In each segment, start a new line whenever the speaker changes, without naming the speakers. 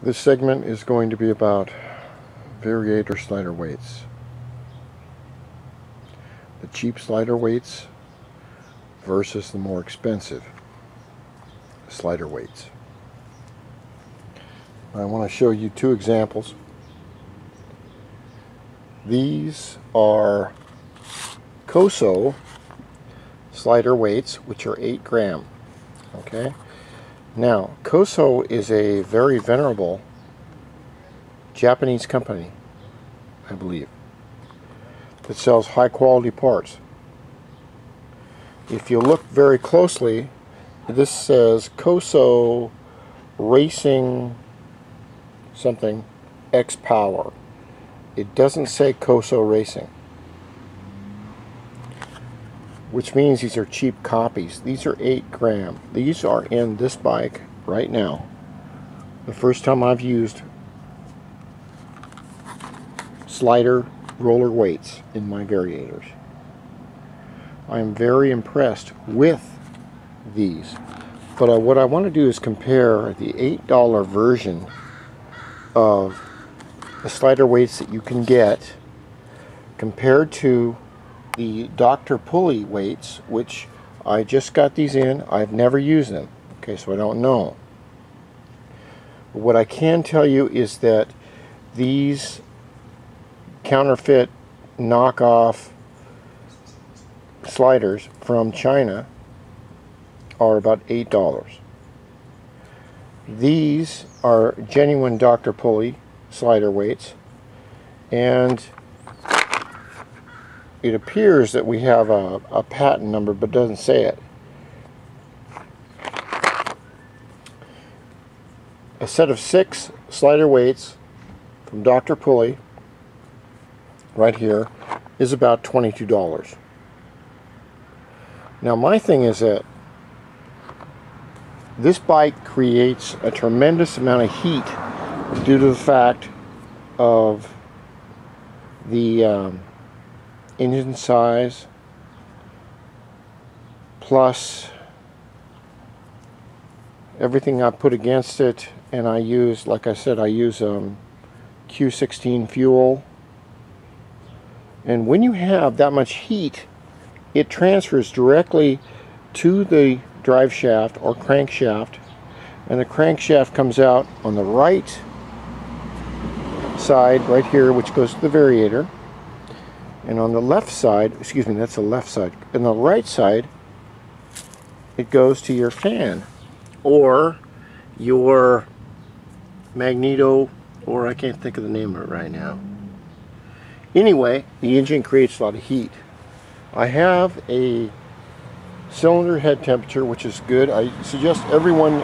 This segment is going to be about VARIATOR slider weights. The cheap slider weights versus the more expensive slider weights. I want to show you two examples. These are COSO slider weights, which are 8 gram. Okay. Now, COSO is a very venerable Japanese company, I believe, that sells high quality parts. If you look very closely, this says COSO Racing something X Power. It doesn't say COSO Racing, which means these are cheap copies. These are 8 gram. These are in this bike right now. The first time I've used slider roller weights in my VARIATORs. I am very impressed with these. But what I want to do is compare the $8 version of the slider weights that you can get compared to the Dr. PULLEY weights, which I just got these in. I've never used them, okay, so I don't know. But what I can tell you is that these counterfeit knockoff sliders from China are about $8. These are genuine Dr. PULLEY slider weights, and it appears that we have a patent number, but doesn't say it. A set of 6 slider weights from Dr. PULLEY right here is about $22. Now my thing is that this bike creates a tremendous amount of heat due to the fact of the engine size plus everything I put against it, and I use, like I said, I use Q16 fuel. And when you have that much heat, it transfers directly to the drive shaft or crankshaft, and the crankshaft comes out on the right side right here, which goes to the VARIATOR, and on the left side, excuse me, that's the left side, and the right side it goes to your fan or your magneto, or I can't think of the name of it right now. Anyway, the engine creates a lot of heat. I have a cylinder head temperature, which is good. I suggest everyone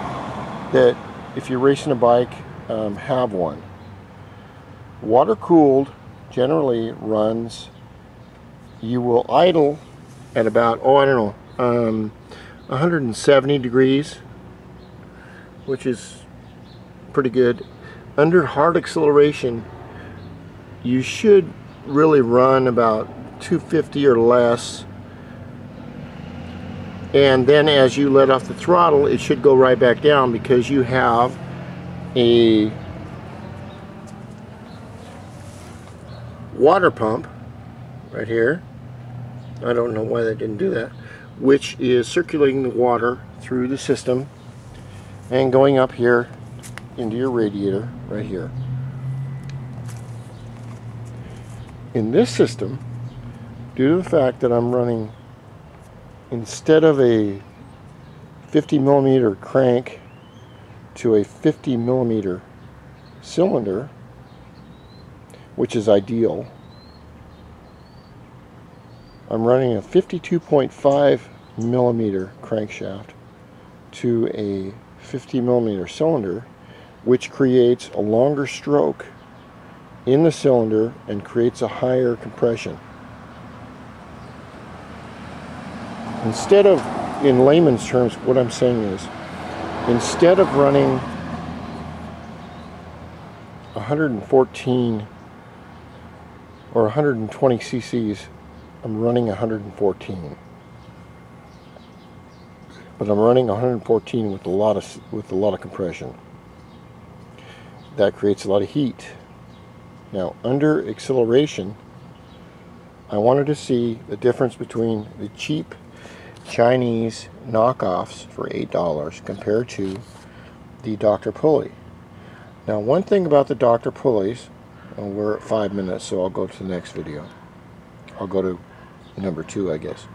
that if you're racing a bike, have one. Water cooled generally runs, you will idle at about, oh I don't know, 170 degrees, which is pretty good. Under hard acceleration you should really run about 250 or less, and then as you let off the throttle it should go right back down, because you have a water pump right here. I don't know why they didn't do that, which is circulating the water through the system and going up here into your radiator right here. In this system, due to the fact that I'm running, instead of a 50 millimeter crank to a 50 millimeter cylinder, which is ideal, I'm running a 52.5 millimeter crankshaft to a 50 millimeter cylinder, which creates a longer stroke in the cylinder and creates a higher compression. Instead of, in layman's terms, what I'm saying is, instead of running 114 or 120 cc's, I'm running 114. But I'm running 114 with a lot of compression. that creates a lot of heat. Now, under acceleration, I wanted to see the difference between the cheap Chinese knockoffs for $8 compared to the Dr. Pulley. Now, one thing about the Dr. Pulleys, and we're at 5 minutes, so I'll go to the next video. I'll go to number 2, I guess.